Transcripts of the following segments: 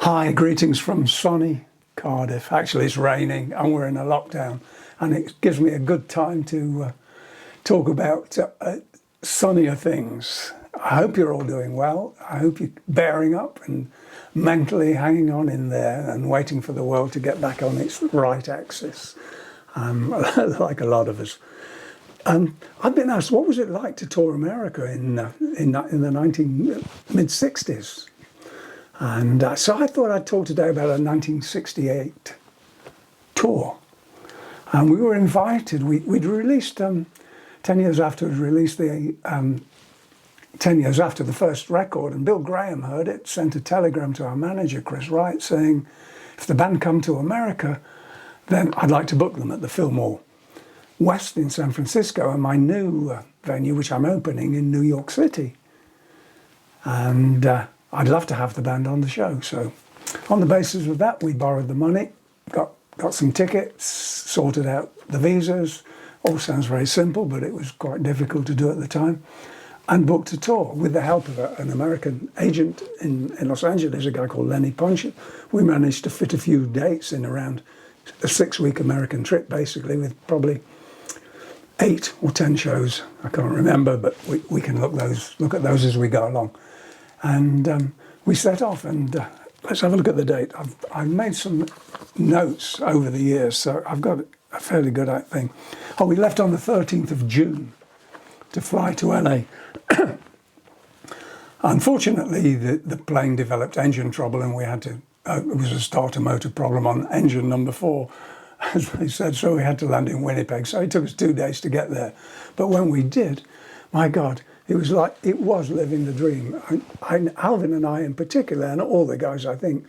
Hi, greetings from sunny Cardiff. Actually, it's raining and we're in a lockdown, and it gives me a good time to talk about sunnier things. I hope you're all doing well. I hope you're bearing up and mentally hanging on in there and waiting for the world to get back on its right axis, like a lot of us. I've been asked, what was it like to tour America in the mid-60s? And so I thought I'd talk today about a 1968 tour. And we were invited, we'd released, 10 years after we'd released the 10 years after the first record, and Bill Graham heard it, sent a telegram to our manager, Chris Wright, saying, if the band come to America, then I'd like to book them at the Fillmore West in San Francisco, and my new venue, which I'm opening in New York City. And I'd love to have the band on the show. So on the basis of that, we borrowed the money, got some tickets, sorted out the visas. All sounds very simple, but it was quite difficult to do at the time. And booked a tour with the help of an American agent in Los Angeles, a guy called Lenny Ponchett. We managed to fit a few dates in around a 6-week American trip, basically, with probably 8 or 10 shows. I can't remember, but we can look at those as we go along. And we set off, and let's have a look at the date. I've made some notes over the years, so I've got a fairly good thing. Oh, we left on the 13th of June to fly to LA. Unfortunately, the plane developed engine trouble, and we had to, it was a starter motor problem on engine number 4, as they said, so we had to land in Winnipeg. So it took us 2 days to get there. But when we did, my God, it was living the dream. Alvin and I in particular, and all the guys I think,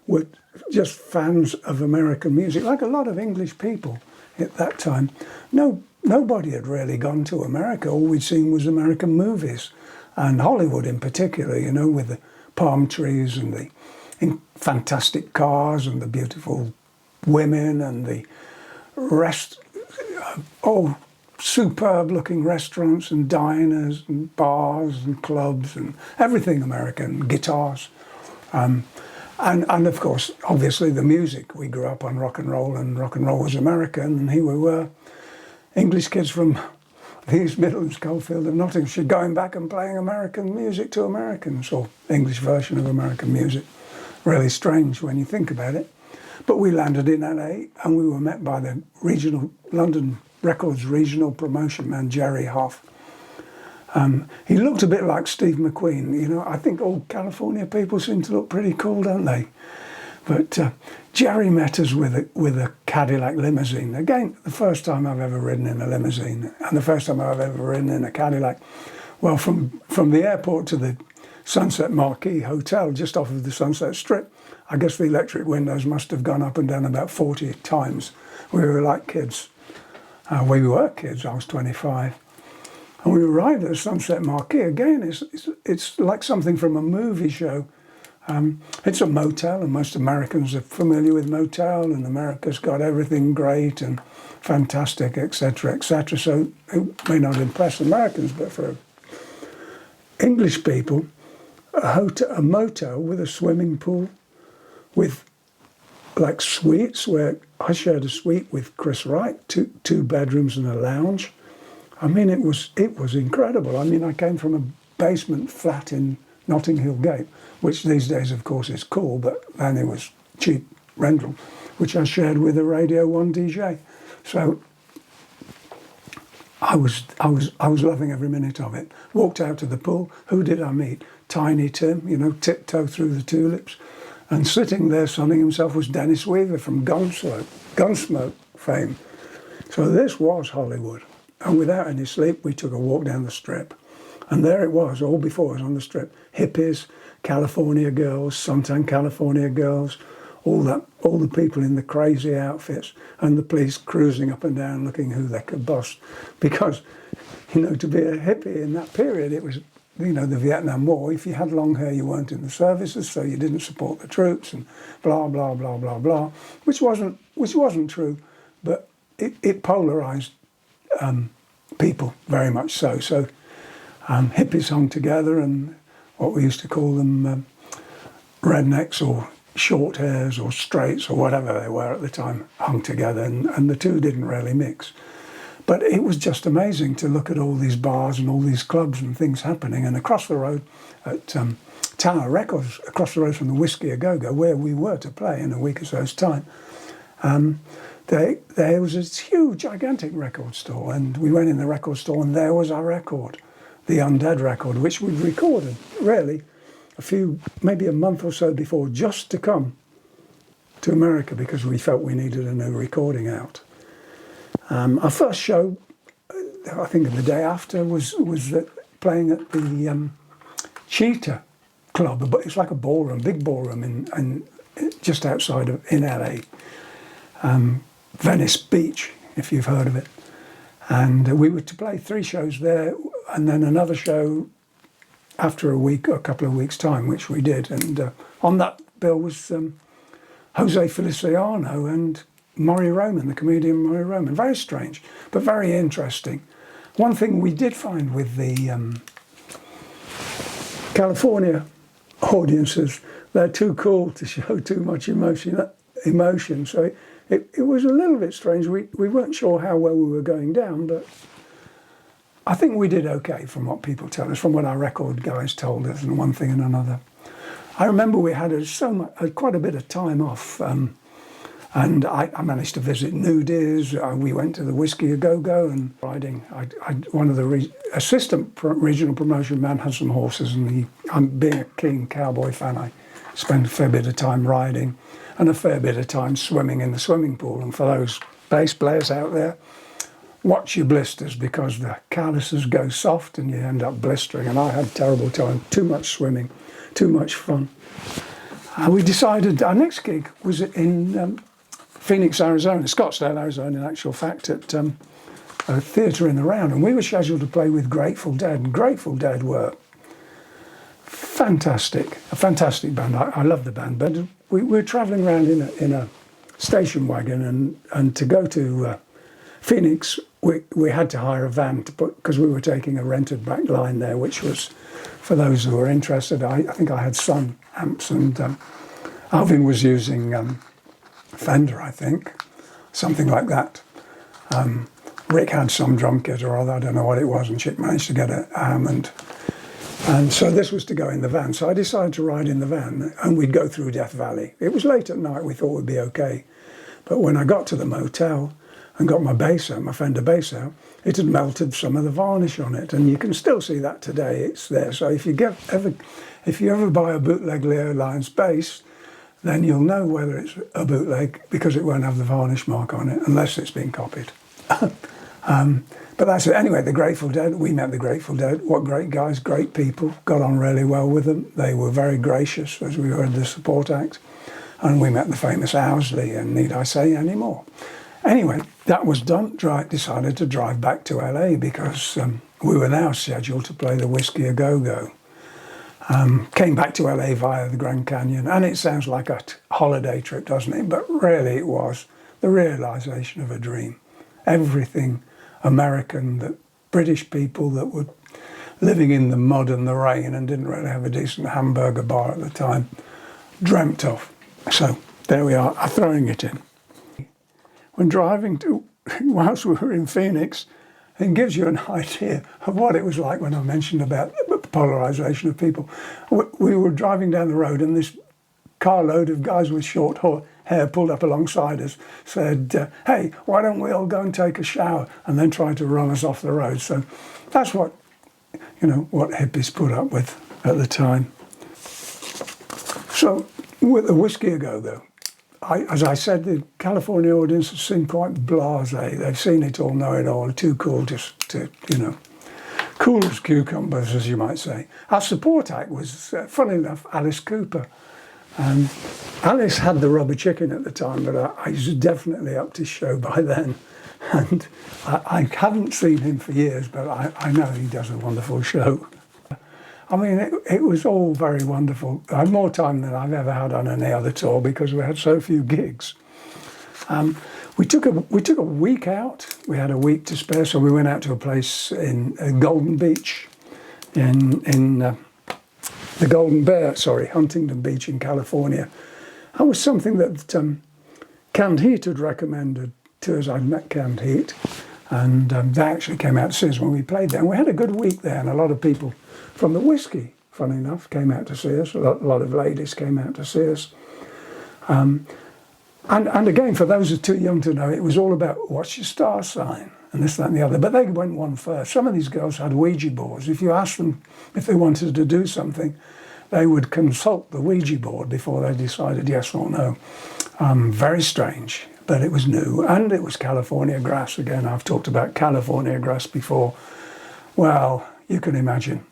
were just fans of American music, like a lot of English people at that time. Nobody had really gone to America. All we'd seen was American movies, and Hollywood in particular, you know, with the palm trees and the fantastic cars and the beautiful women and the superb looking restaurants and diners and bars and clubs and everything American, guitars. And of course, obviously the music. We grew up on rock and roll was American, and here we were, English kids from the East Midlands, Coalfield of Nottinghamshire, going back and playing American music to Americans, or English version of American music. Really strange when you think about it. But we landed in LA, and we were met by the London Records regional promotion man, Jerry Hoff. He looked a bit like Steve McQueen. You know, I think all California people seem to look pretty cool, don't they? But Jerry met us with a Cadillac limousine. Again, the first time I've ever ridden in a limousine, and the first time I've ever ridden in a Cadillac. Well, from the airport to the Sunset Marquis Hotel, just off of the Sunset Strip, I guess the electric windows must have gone up and down about 40 times. We were like kids. We were kids. I was 25. And we arrived at the Sunset Marquis. Again, it's like something from a movie show. It's a motel, and most Americans are familiar with motel, and America's got everything great and fantastic, etc., etc. So it may not impress Americans, but for English people, a motel with a swimming pool, with like suites, where I shared a suite with Chris Wright, two bedrooms and a lounge. I mean, it was incredible. I mean, I came from a basement flat in Notting Hill Gate, which these days, of course, is cool, but then it was cheap rental, which I shared with a Radio 1 DJ. So I was loving every minute of it. Walked out to the pool. Who did I meet? Tiny Tim, you know, tiptoe through the tulips. And sitting there sunning himself was Dennis Weaver from Gunsmoke fame. So this was Hollywood. And without any sleep, we took a walk down the strip. And there it was, all before us on the strip. Hippies, California girls, suntan California girls, all the people in the crazy outfits, and the police cruising up and down looking who they could bust. Because, you know, to be a hippie in that period, it was, you know, the Vietnam War. If you had long hair, you weren't in the services, so you didn't support the troops, and blah, blah, blah, blah, blah, which wasn't true, but it polarized people very much so. So hippies hung together, and what we used to call them rednecks or short hairs or straights or whatever they were at the time hung together, and the two didn't really mix. But it was just amazing to look at all these bars and all these clubs and things happening. And across the road at Tower Records, across the road from the Whisk-A-Go-Go, where we were to play in a week or so's time, there was this huge, gigantic record store. And we went in the record store, and there was our record, the Undead record, which we'd recorded, really, maybe a month or so before, just to come to America because we felt we needed a new recording out. Our first show, I think the day after, was playing at the Cheetah Club, but it's like a ballroom, big ballroom in just outside in LA, Venice Beach, if you've heard of it. And we were to play 3 shows there, and then another show after a couple of weeks' time, which we did. And on that bill was Jose Feliciano and Maury Roman, the comedian Maury Roman. Very strange, but very interesting. One thing we did find with the California audiences, they're too cool to show too much emotion. So it was a little bit strange. We weren't sure how well we were going down, but I think we did okay from what people tell us, from what our record guys told us, and one thing and another. I remember we had quite a bit of time off, and I managed to visit Nudies. We went to the Whisk-A-Go-Go and riding. One of the assistant regional promotion man had some horses, and being a keen cowboy fan, I spent a fair bit of time riding and a fair bit of time swimming in the swimming pool. And for those bass players out there, watch your blisters, because the calluses go soft and you end up blistering. And I had a terrible time, too much swimming, too much fun. We decided our next gig was in Phoenix, Arizona, Scottsdale, Arizona, in actual fact, at a theatre in the Round. And we were scheduled to play with Grateful Dead. And Grateful Dead were a fantastic band. I love the band. But we were travelling around in a station wagon, and to go to Phoenix, we had to hire a van because we were taking a rented back line there, which was, for those who were interested, I think I had Sun amps, and Alvin was using Fender, I think, something like that. Rick had some drum kit or other, I don't know what it was, and Chick managed to get it. And so this was to go in the van. So I decided to ride in the van, and we'd go through Death Valley. It was late at night, we thought we'd be okay. But when I got to the motel and got my bass out, my Fender bass out, it had melted some of the varnish on it. And you can still see that today, it's there. So if you ever buy a bootleg Leo Lyons bass, then you'll know whether it's a bootleg, because it won't have the varnish mark on it, unless it's been copied. But that's it. Anyway, the Grateful Dead, we met the Grateful Dead. What great guys, great people, got on really well with them. They were very gracious, as we heard the support act. And we met the famous Owsley, and need I say any more? Anyway, that was done. Decided to drive back to LA, because we were now scheduled to play the Whisk-A-Go-Go. Came back to LA via the Grand Canyon, and it sounds like a holiday trip, doesn't it? But really it was the realisation of a dream. Everything American, that British people that were living in the mud and the rain and didn't really have a decent hamburger bar at the time, dreamt of. So there we are, throwing it in. When driving whilst we were in Phoenix, it gives you an idea of what it was like when I mentioned about the polarisation of people. We were driving down the road, and this carload of guys with short hair pulled up alongside us, said, hey, why don't we all go and take a shower, and then tried to run us off the road. So that's what hippies put up with at the time. So with the Whisk-A-Go-Go, as I said, the California audience has seen quite blasé. They've seen it all, know it all, too cool just to, cool as cucumbers, as you might say. Our support act was, funnily enough, Alice Cooper. Alice had the rubber chicken at the time, but I was definitely up to show by then. And I haven't seen him for years, but I know he does a wonderful show. I mean, it was all very wonderful. I had more time than I've ever had on any other tour, because we had so few gigs. We took a week out. We had a week to spare, so we went out to a place in Golden Beach, in the Golden Bear, Huntington Beach in California. That was something that Canned Heat had recommended to us. I'd met Canned Heat, and they actually came out to see us when we played there. And we had a good week there, and a lot of people from the Whiskey, funny enough, came out to see us. A lot of ladies came out to see us. And again, for those who are too young to know, it was all about what's your star sign and this, that and the other. But they went one first. Some of these girls had Ouija boards. If you asked them if they wanted to do something, they would consult the Ouija board before they decided yes or no. Very strange, but it was new. And it was California grass. Again, I've talked about California grass before. Well, you can imagine.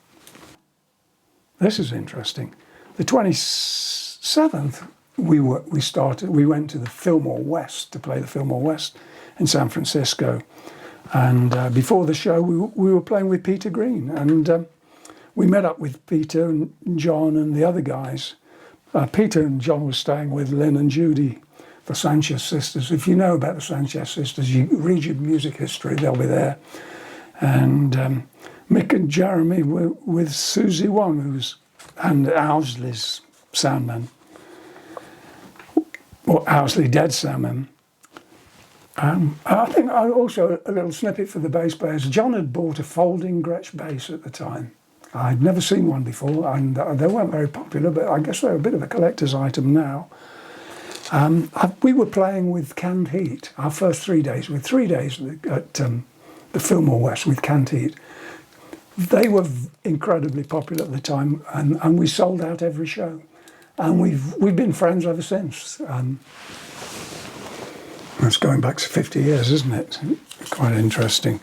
This is interesting. The 27th, we went to the Fillmore West to play the Fillmore West in San Francisco. And before the show, we were playing with Peter Green. And we met up with Peter and John and the other guys. Peter and John were staying with Lynn and Judy, the Sanchez sisters. If you know about the Sanchez sisters, you read your music history, they'll be there. And Mick and Jeremy were with Susie Wong, and Owsley's soundman, or Owsley Dead soundman. I think also a little snippet for the bass players. John had bought a folding Gretsch bass at the time. I'd never seen one before, and they weren't very popular, but I guess they're a bit of a collector's item now. We were playing with Canned Heat, our first 3 days, with 3 days at the Fillmore West with Canned Heat. They were incredibly popular at the time, and we sold out every show. And we've been friends ever since. It's going back to 50 years, isn't it? Quite interesting.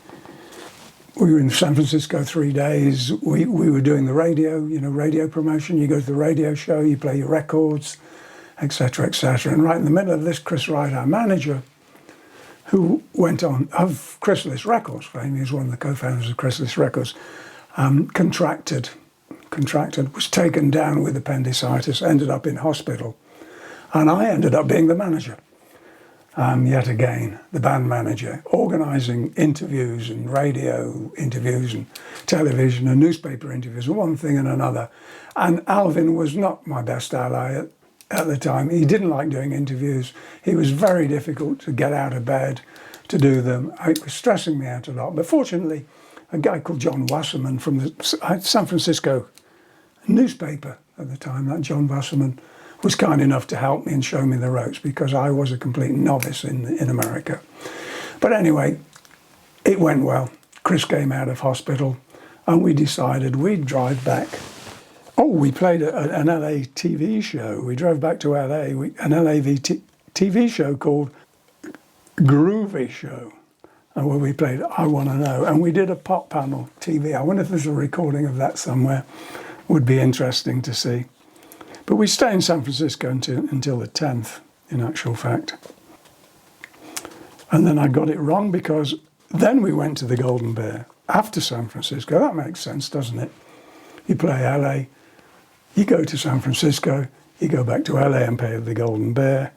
We were in San Francisco 3 days. We were doing the radio, radio promotion. You go to the radio show, you play your records, etc., etc. And right in the middle of this, Chris Wright, our manager, who went on of Chrysalis Records fame, he was one of the co-founders of Chrysalis Records, contracted, was taken down with appendicitis, ended up in hospital. And I ended up being the manager. Yet again, the band manager, organising interviews and radio interviews and television and newspaper interviews, one thing and another. And Alvin was not my best ally at the time. He didn't like doing interviews. He was very difficult to get out of bed to do them. It was stressing me out a lot. But fortunately, a guy called John Wasserman from the San Francisco newspaper at the time, that John Wasserman, was kind enough to help me and show me the ropes because I was a complete novice in America. But anyway, it went well. Chris came out of hospital and we decided we'd drive back. Oh, we played an LA TV show. We drove back to LA, an LA TV show called Groovy Show, and where we played I Wanna Know. And we did a pop panel TV. I wonder if there's a recording of that somewhere. Would be interesting to see. But we stay in San Francisco until the 10th, in actual fact. And then I got it wrong because then we went to the Golden Bear after San Francisco. That makes sense, doesn't it? You play LA, you go to San Francisco, you go back to LA and play the Golden Bear.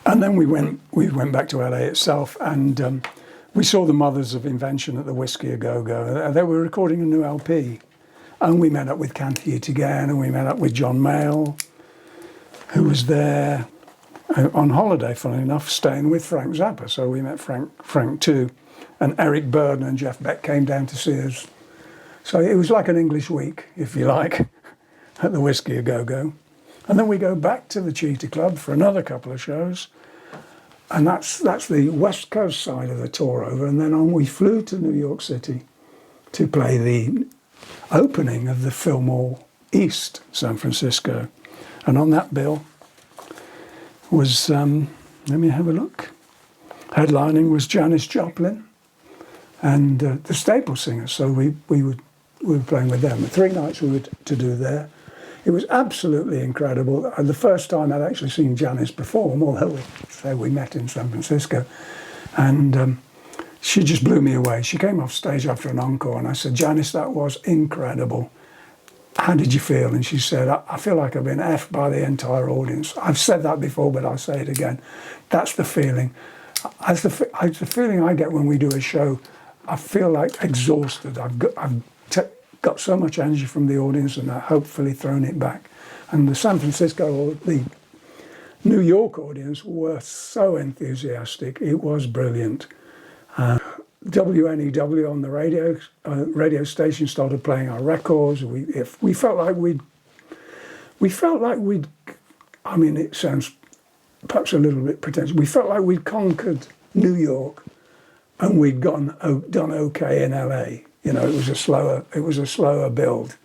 And then we went back to LA itself, and we saw the Mothers of Invention at the Whisk-A-Go-Go. They were recording a new LP. And we met up with Canned Heat again, and we met up with John Mayall, who was there on holiday, funnily enough, staying with Frank Zappa. So we met Frank too. And Eric Burdon and Jeff Beck came down to see us. So it was like an English week, if you like, at the Whisk-A-Go-Go. And then we go back to the Cheetah Club for another couple of shows. And that's the West Coast side of the tour over. And then on we flew to New York City to play the opening of the Fillmore East, San Francisco. And on that bill was, let me have a look. Headlining was Janis Joplin and the Staple Singers. So we were playing with them. The 3 nights we were to do there. It was absolutely incredible. The first time I'd actually seen Janis perform, although we met in San Francisco. And she just blew me away. She came off stage after an encore and I said, Janis, that was incredible. How did you feel? And she said, I feel like I've been effed by the entire audience. I've said that before, but I'll say it again. That's the feeling. It's the feeling I get when we do a show. I feel like exhausted. I've got so much energy from the audience and I've hopefully thrown it back. And the San Francisco, New York audience were so enthusiastic. It was brilliant. WNEW on the radio station started playing our records. We felt like we'd. I mean, it sounds perhaps a little bit pretentious. We felt like we'd conquered New York, and we'd done okay in LA. You know, it was a slower build,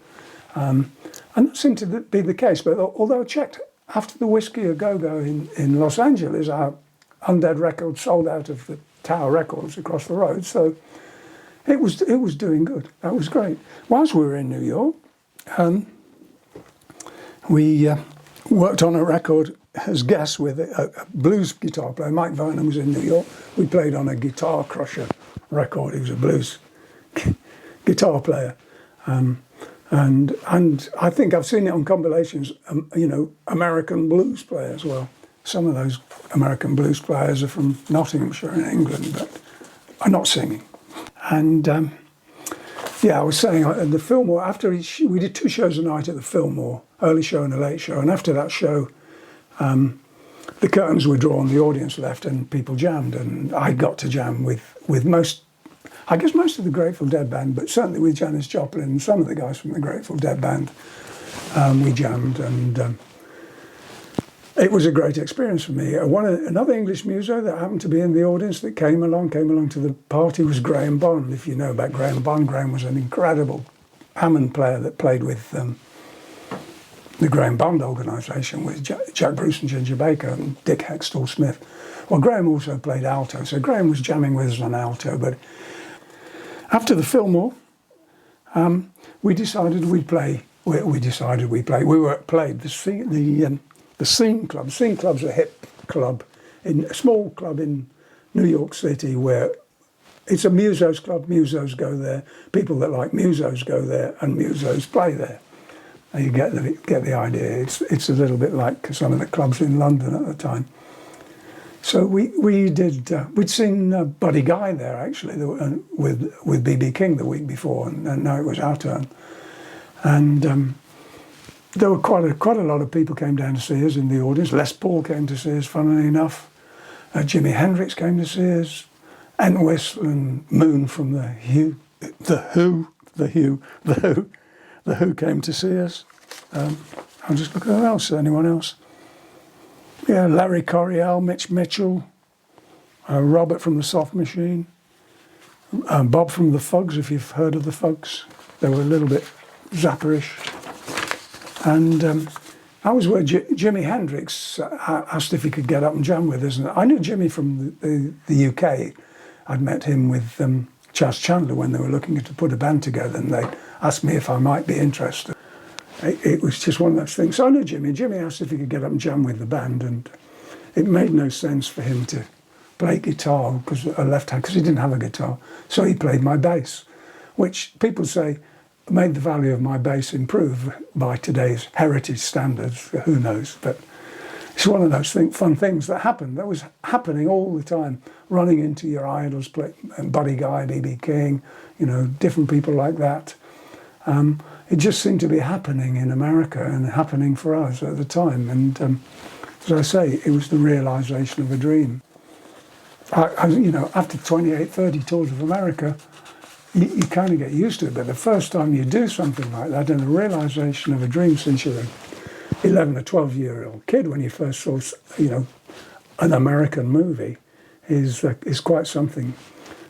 and that seemed to be the case. But although I checked after the Whisk-A-Go-Go in Los Angeles, our Undead record sold out of the Tower Records across the road, so it was doing good. That was great. Whilst we were in New York, we worked on a record as guests with a blues guitar player. Mike Vernon was in New York. We played on a Guitar Crusher record. He was a blues guitar player, and I think I've seen it on compilations. You know, American blues players. Well, some of those American blues players are from Nottinghamshire in England, but are not singing. And yeah, I was saying at the Fillmore, after we did 2 shows a night at the Fillmore, early show and a late show, and after that show, the curtains were drawn, the audience left, and people jammed, and I got to jam with most of the Grateful Dead band, but certainly with Janis Joplin and some of the guys from the Grateful Dead band. We jammed, and it was a great experience for me. Another English muso that happened to be in the audience that came along to the party was Graham Bond. If you know about Graham Bond, Graham was an incredible Hammond player that played with the Graham Bond organisation with Jack Bruce and Ginger Baker and Dick Hextall Smith. Well, Graham also played alto, so Graham was jamming with us on alto. But after the Fillmore, we decided we'd play. We played the Scene Club. Scene Club's a hip club, a small club in New York City where it's a musos club. Musos go there. People that like musos go there, and musos play there. And you get the idea. It's a little bit like some of the clubs in London at the time. So we'd seen Buddy Guy there actually with B.B. King the week before, and now it was our turn. And there were quite a lot of people came down to see us in the audience. Les Paul came to see us, funnily enough. Jimi Hendrix came to see us. Entwistle and Moon from the Who came to see us. I'll just look at who else. Anyone else? Yeah, Larry Coryell, Mitch Mitchell, Robert from the Soft Machine, Bob from the Fugs, if you've heard of the Fugs. They were a little bit zapperish. And I was where Jimi Hendrix asked if he could get up and jam with us. And I knew Jimmy from the UK. I'd met him with Chas Chandler when they were looking to put a band together, and they asked me if I might be interested. It was just one of those things. So I knew Jimmy. Jimmy asked if he could get up and jam with the band, and it made no sense for him to play guitar because he didn't have a guitar. So he played my bass, which people say made the value of my bass improve by today's heritage standards. Who knows? But it's one of those fun things that happened. That was happening all the time. Running into your idols, Buddy Guy, B.B. King, different people like that. It just seemed to be happening in America and happening for us at the time. And as I say, it was the realisation of a dream. After 28, 30 tours of America, you kind of get used to it. But the first time you do something like that, and the realisation of a dream since you're an 11 or 12-year-old kid, when you first saw, an American movie, is quite something.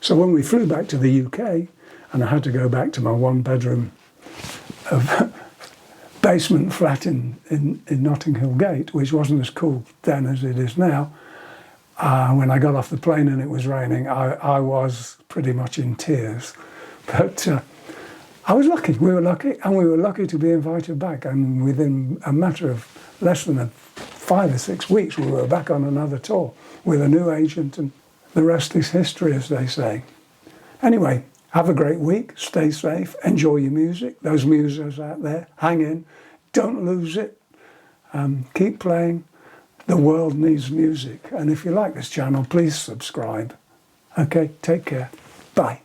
So when we flew back to the UK, and I had to go back to my one-bedroom basement flat in Notting Hill Gate, which wasn't as cool then as it is now. When I got off the plane and it was raining, I was pretty much in tears. But I was lucky. We were lucky, and we were lucky to be invited back. And within a matter of less than 5 or 6 weeks, we were back on another tour with a new agent, and the rest is history, as they say. Anyway, have a great week, stay safe, enjoy your music. Those musos out there, hang in, don't lose it, keep playing. The world needs music. And if you like this channel, please subscribe. Okay, take care. Bye.